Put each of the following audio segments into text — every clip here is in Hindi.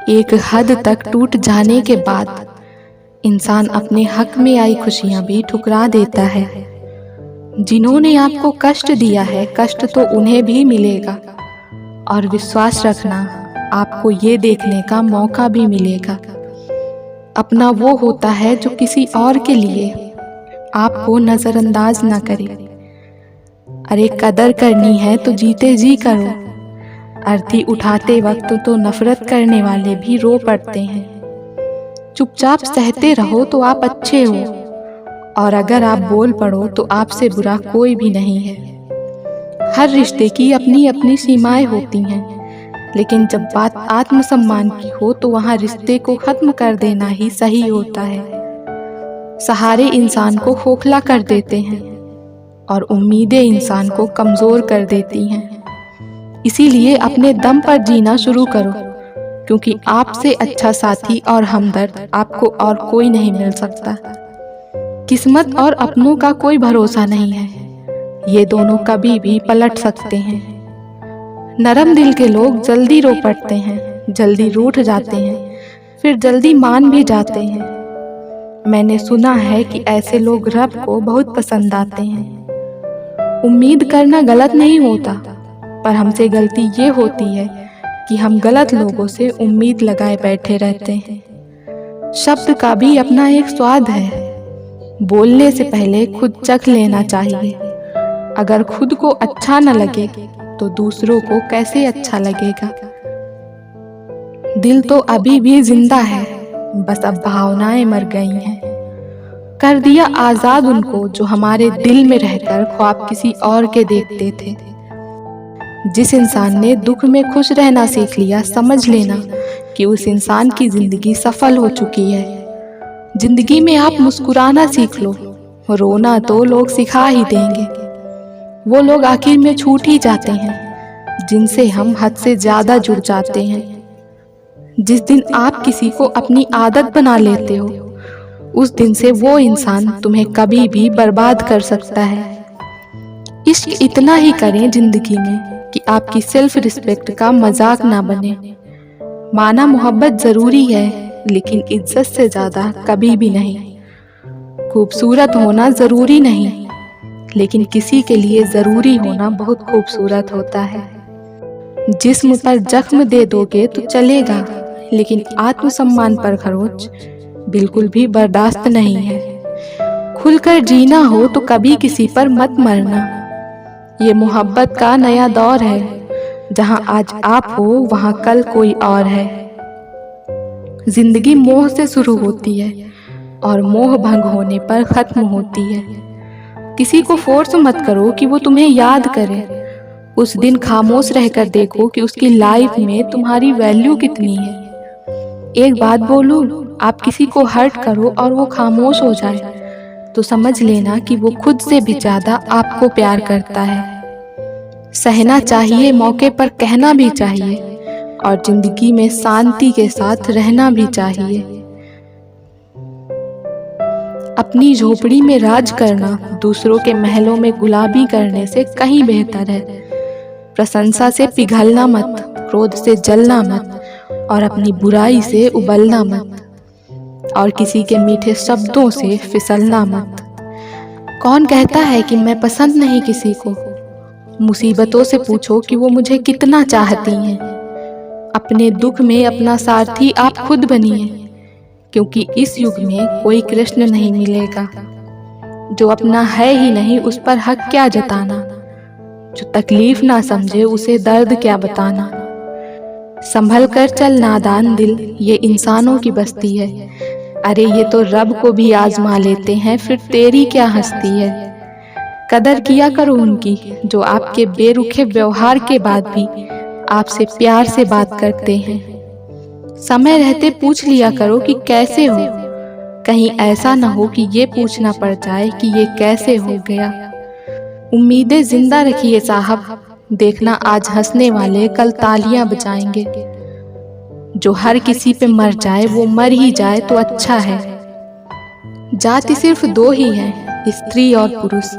एक हद तक टूट जाने के बाद इंसान अपने हक में आई खुशियां भी ठुकरा देता है। जिन्होंने आपको कष्ट दिया है, कष्ट तो उन्हें भी मिलेगा, और विश्वास रखना, आपको ये देखने का मौका भी मिलेगा। अपना वो होता है जो किसी और के लिए आपको नजरअंदाज ना करे। अरे कदर करनी है तो जीते जी करो। अर्थी उठाते वक्त तो नफरत करने वाले भी रो पड़ते हैं। चुपचाप सहते रहो तो आप अच्छे हो, और अगर आप बोल पड़ो तो आपसे बुरा कोई भी नहीं है। हर रिश्ते की अपनी अपनी सीमाएं होती हैं, लेकिन जब बात आत्मसम्मान की हो तो वहां रिश्ते को खत्म कर देना ही सही होता है। सहारे इंसान को खोखला कर देते हैं और उम्मीदें इंसान को कमजोर कर देती हैं। इसीलिए अपने दम पर जीना शुरू करो, क्योंकि आपसे अच्छा साथी और हमदर्द आपको और कोई नहीं मिल सकता। किस्मत और अपनों का कोई भरोसा नहीं है, ये दोनों कभी भी पलट सकते हैं। नरम दिल के लोग जल्दी रो पड़ते हैं, जल्दी रूठ जाते हैं, फिर जल्दी मान भी जाते हैं। मैंने सुना है कि ऐसे लोग रब को बहुत पसंद आते हैं। उम्मीद करना गलत नहीं होता, पर हमसे गलती ये होती है कि हम गलत लोगों से उम्मीद लगाए बैठे रहते हैं। शब्द का भी अपना एक स्वाद है। बोलने से पहले खुद चख लेना चाहिए। अगर खुद को अच्छा न लगे तो दूसरों को कैसे अच्छा लगेगा। दिल तो अभी भी जिंदा है, बस अब भावनाएं मर गई हैं। कर दिया आजाद उनको जो हमारे दिल में रहकर ख्वाब किसी और के देखते थे। जिस इंसान ने दुख में खुश रहना सीख लिया, समझ लेना कि उस इंसान की जिंदगी सफल हो चुकी है। जिंदगी में आप मुस्कुराना सीख लो, रोना तो लोग सिखा ही देंगे। वो लोग आखिर में छूट ही जाते हैं जिनसे हम हद से ज्यादा जुड़ जाते हैं। जिस दिन आप किसी को अपनी आदत बना लेते हो, उस दिन से वो इंसान तुम्हें कभी भी बर्बाद कर सकता है। इश्क इतना ही करें जिंदगी में कि आपकी सेल्फ रिस्पेक्ट का मजाक ना बने। माना मोहब्बत जरूरी है, लेकिन इज्जत से ज्यादा कभी भी नहीं। खूबसूरत होना जरूरी नहीं, लेकिन किसी के लिए जरूरी होना बहुत खूबसूरत होता है। जिस्म पर जख्म दे दोगे तो चलेगा, लेकिन आत्मसम्मान पर खरोंच बिल्कुल भी बर्दाश्त नहीं है। खुलकर जीना हो तो कभी किसी पर मत मरना। ये मोहब्बत का नया दौर है, जहां आज आप हो वहां कल कोई और है। जिंदगी मोह से शुरू होती है और मोह भंग होने पर खत्म होती है। किसी को फोर्स मत करो कि वो तुम्हें याद करे। उस दिन खामोश रहकर देखो कि उसकी लाइफ में तुम्हारी वैल्यू कितनी है। एक बात बोलूं, आप किसी को हर्ट करो और वो खामोश हो जाए तो समझ लेना कि वो खुद से भी ज्यादा आपको प्यार करता है। सहना चाहिए, मौके पर कहना भी चाहिए, और जिंदगी में शांति के साथ रहना भी चाहिए। अपनी झोपड़ी में राज करना दूसरों के महलों में गुलाबी करने से कहीं बेहतर है। प्रशंसा से पिघलना मत, क्रोध से जलना मत, और अपनी बुराई से उबलना मत, और किसी के मीठे शब्दों से फिसलना मत। कौन कहता है कि मैं पसंद नहीं किसी को? मुसीबतों से पूछो कि वो मुझे कितना चाहती हैं। अपने दुख में अपना सारथी आप खुद बनिए, क्योंकि इस युग में कोई कृष्ण नहीं मिलेगा। जो अपना है ही नहीं उस पर हक क्या जताना। जो तकलीफ ना समझे उसे दर्द क्या बताना। संभल कर चल नादान दिल, ये इंसानों की बस्ती है। अरे ये तो रब को भी आजमा लेते हैं, फिर तेरी क्या हस्ती है। कदर किया करो उनकी जो आपके बेरुखे व्यवहार के बाद भी आपसे प्यार से बात करते हैं। समय रहते पूछ लिया करो कि कैसे हो, कहीं ऐसा ना हो कि ये पूछना पड़ जाए कि ये कैसे हो गया। उम्मीदें जिंदा रखिए साहब, देखना आज हंसने वाले कल तालियां बजाएंगे। जो हर किसी पे मर जाए वो मर ही जाए तो अच्छा है। जाति सिर्फ दो ही है, स्त्री और पुरुष,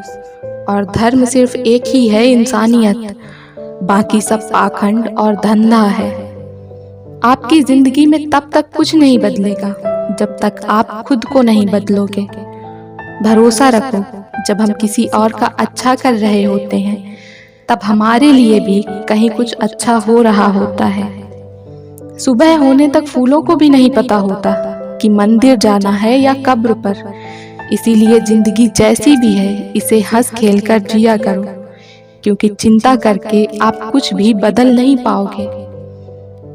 और धर्म सिर्फ एक ही है, इंसानियत। बाकी सब पाखंड और धंधा है। आपकी जिंदगी में तब तक कुछ नहीं बदलेगा जब तक आप खुद को नहीं बदलोगे। भरोसा रखो, जब हम किसी और का अच्छा कर रहे होते हैं तब हमारे लिए भी कहीं कुछ अच्छा हो रहा होता है। सुबह होने तक फूलों को भी नहीं पता होता कि मंदिर जाना है या कब्र पर। इसीलिए जिंदगी जैसी भी है इसे हंस खेल कर जिया करो, क्योंकि चिंता करके आप कुछ भी बदल नहीं पाओगे।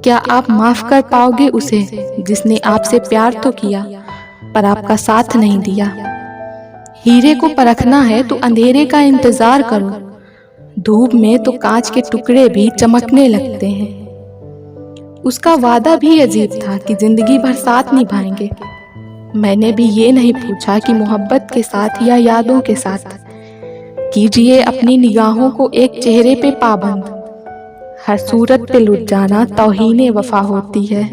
क्या आप माफ कर पाओगे उसे जिसने आपसे प्यार तो किया पर आपका साथ नहीं दिया? हीरे को परखना है तो अंधेरे का इंतजार करो। धूप में तो कांच के टुकड़े भी चमकने लगते हैं। उसका वादा भी अजीब था कि जिंदगी भर साथ निभाएंगे। मैंने भी ये नहीं पूछा कि मोहब्बत के साथ या यादों के साथ। कीजिए अपनी निगाहों को एक चेहरे पे पाबंद। हर सूरत पे लुट जाना तौहीने वफा होती है।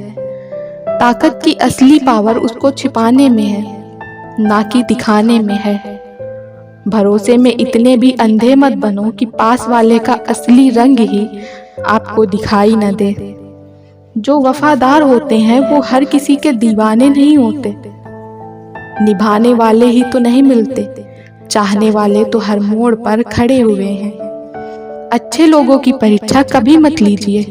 ताकत की असली पावर उसको छिपाने में है, ना कि दिखाने में है। भरोसे में इतने भी अंधे मत बनो कि पास वाले का असली रंग ही आपको दिखाई न दे। जो वफादार होते हैं वो हर किसी के दीवाने नहीं होते। निभाने वाले ही तो नहीं मिलते, चाहने वाले तो हर मोड़ पर खड़े हुए हैं। अच्छे लोगों की परीक्षा कभी मत लीजिए,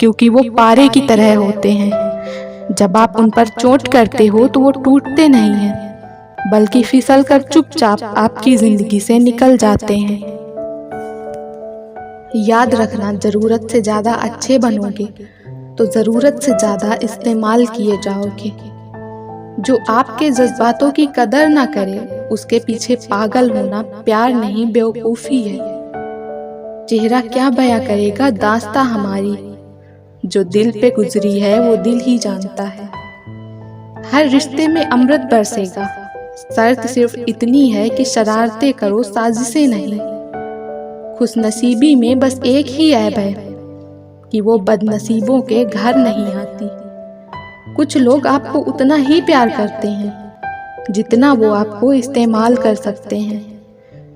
क्योंकि वो पारे की तरह होते हैं। जब आप उन पर चोट करते हो तो वो टूटते नहीं हैं, बल्कि फिसल कर चुपचाप आपकी जिंदगी से निकल जाते हैं। याद रखना, जरूरत से ज्यादा अच्छे बनोगे तो जरूरत से ज्यादा इस्तेमाल किए जाओगे। जो आपके जज्बातों की कदर ना करे उसके पीछे पागल होना प्यार नहीं बेवकूफी है। चेहरा क्या बयां करेगा दास्तां हमारी, जो दिल पे गुजरी है वो दिल ही जानता है। हर रिश्ते में अमृत बरसेगा, शर्त सिर्फ इतनी है कि शरारतें करो, साजिशें नहीं। खुशनसीबी में बस एक ही ऐब है कि वो बदनसीबों के घर नहीं आती। कुछ लोग आपको उतना ही प्यार करते हैं जितना वो आपको इस्तेमाल कर सकते हैं।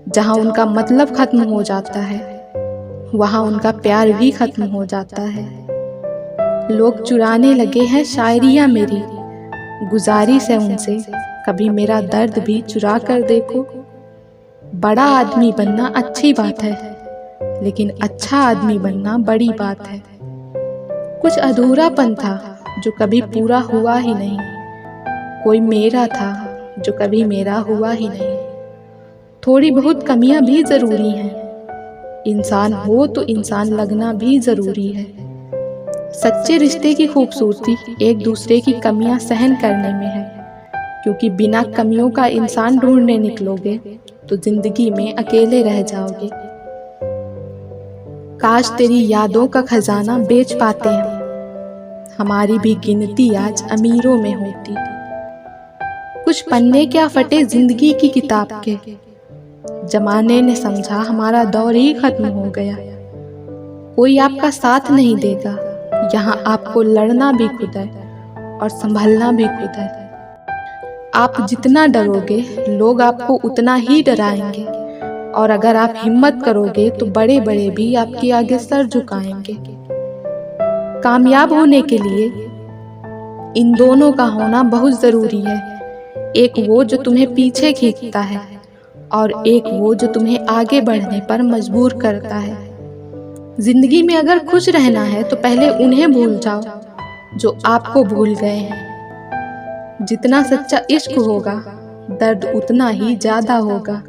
जहां उनका मतलब खत्म हो जाता है वहां उनका प्यार भी खत्म हो जाता है। लोग चुराने लगे हैं शायरियां मेरी, गुजारिश है उनसे कभी मेरा दर्द भी चुरा कर देखो। बड़ा आदमी बनना अच्छी बात है, लेकिन अच्छा आदमी बनना बड़ी बात है। कुछ अधूरापन था जो कभी पूरा हुआ ही नहीं। कोई मेरा था जो कभी मेरा हुआ ही नहीं। थोड़ी बहुत कमियां भी जरूरी हैं। इंसान हो तो इंसान लगना भी जरूरी है। सच्चे रिश्ते की खूबसूरती एक दूसरे की कमियां सहन करने में है, क्योंकि बिना कमियों का इंसान ढूंढने निकलोगे तो जिंदगी में अकेले रह जाओगे। काश तेरी यादों का खजाना बेच पाते हम, हमारी भी गिनती आज अमीरों में होती। कुछ पन्ने क्या फटे जिंदगी की किताब के, जमाने ने समझा हमारा दौर ही खत्म हो गया। कोई आपका साथ नहीं देगा, यहाँ आपको लड़ना भी खुद है और संभलना भी खुद है। आप जितना डरोगे लोग आपको उतना ही डराएंगे, और अगर आप हिम्मत करोगे तो बड़े बड़े भी आपके आगे सर झुकाएंगे। कामयाब होने के लिए इन दोनों का होना बहुत जरूरी है। एक वो जो तुम्हें पीछे खींचता है और एक वो जो तुम्हें आगे बढ़ने पर मजबूर करता है। जिंदगी में अगर खुश रहना है तो पहले उन्हें भूल जाओ जो आपको भूल गए हैं। जितना सच्चा इश्क होगा दर्द उतना ही ज्यादा होगा।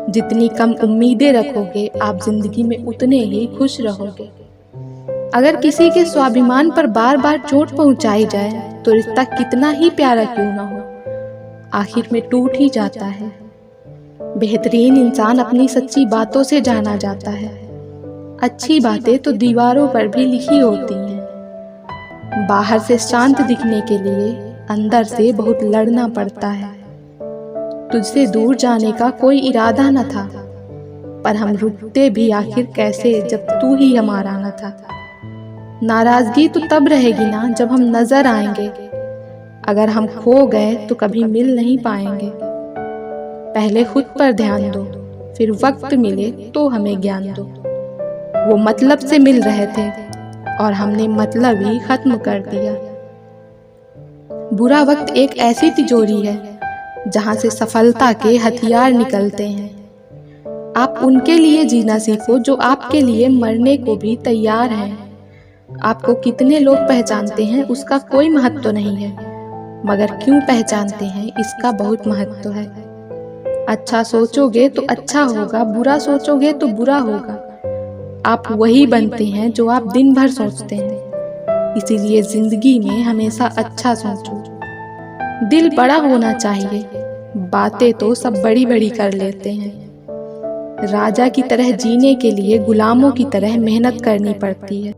जितनी कम उम्मीदें रखोगे आप जिंदगी में उतने ही खुश रहोगे। अगर किसी के स्वाभिमान पर बार बार चोट पहुंचाई जाए तो रिश्ता कितना ही प्यारा क्यों ना हो, आखिर में टूट ही जाता है। बेहतरीन इंसान अपनी सच्ची बातों से जाना जाता है। अच्छी बातें तो दीवारों पर भी लिखी होती हैं। बाहर से शांत दिखने के लिए अंदर से बहुत लड़ना पड़ता है। तुझसे दूर जाने का कोई इरादा न था, पर हम रुकते भी आखिर कैसे जब तू ही हमारा न था। नाराजगी तो तब रहेगी ना जब हम नजर आएंगे। अगर हम खो गए तो कभी मिल नहीं पाएंगे। पहले खुद पर ध्यान दो, फिर वक्त मिले तो हमें ज्ञान दो। वो मतलब से मिल रहे थे और हमने मतलब ही खत्म कर दिया। बुरा वक्त एक ऐसी तिजोरी है जहां से सफलता के हथियार निकलते हैं। आप उनके लिए जीना सीखो जो आपके लिए मरने को भी तैयार हैं। आपको कितने लोग पहचानते हैं उसका कोई महत्व नहीं है, मगर क्यों पहचानते हैं इसका बहुत महत्व है। अच्छा सोचोगे तो अच्छा होगा, बुरा सोचोगे तो बुरा होगा। आप वही बनते हैं जो आप दिन भर सोचते हैं। इसीलिए जिंदगी में हमेशा अच्छा सोचो। दिल बड़ा होना चाहिए, बातें तो सब बड़ी बड़ी कर लेते हैं। राजा की तरह जीने के लिए गुलामों की तरह मेहनत करनी पड़ती है।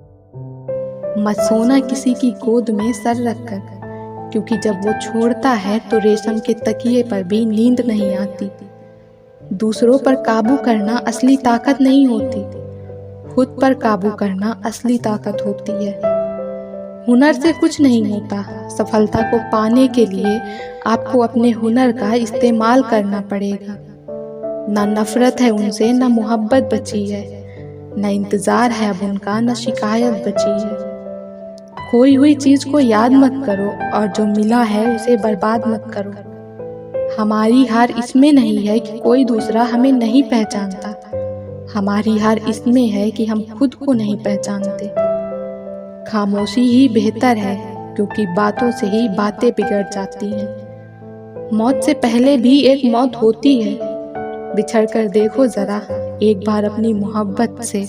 मत सोना किसी की गोद में सर रखकर, क्योंकि जब वो छोड़ता है तो रेशम के तकिए पर भी नींद नहीं आती। दूसरों पर काबू करना असली ताकत नहीं होती, खुद पर काबू करना असली ताकत होती है। हुनर से कुछ नहीं होता, सफलता को पाने के लिए आपको अपने हुनर का इस्तेमाल करना पड़ेगा। ना नफरत है उनसे, ना मोहब्बत बची है, न इंतज़ार है अब उनका, न शिकायत बची है। खोई हुई चीज़ को याद मत करो और जो मिला है उसे बर्बाद मत करो। हमारी हार इसमें नहीं है कि कोई दूसरा हमें नहीं पहचानता, हमारी हार इसमें है कि हम खुद को नहीं पहचानते। खामोशी ही बेहतर है, क्योंकि बातों से ही बातें बिगड़ जाती हैं। मौत से पहले भी एक मौत होती है। बिछड़ कर देखो जरा एक बार अपनी मोहब्बत से।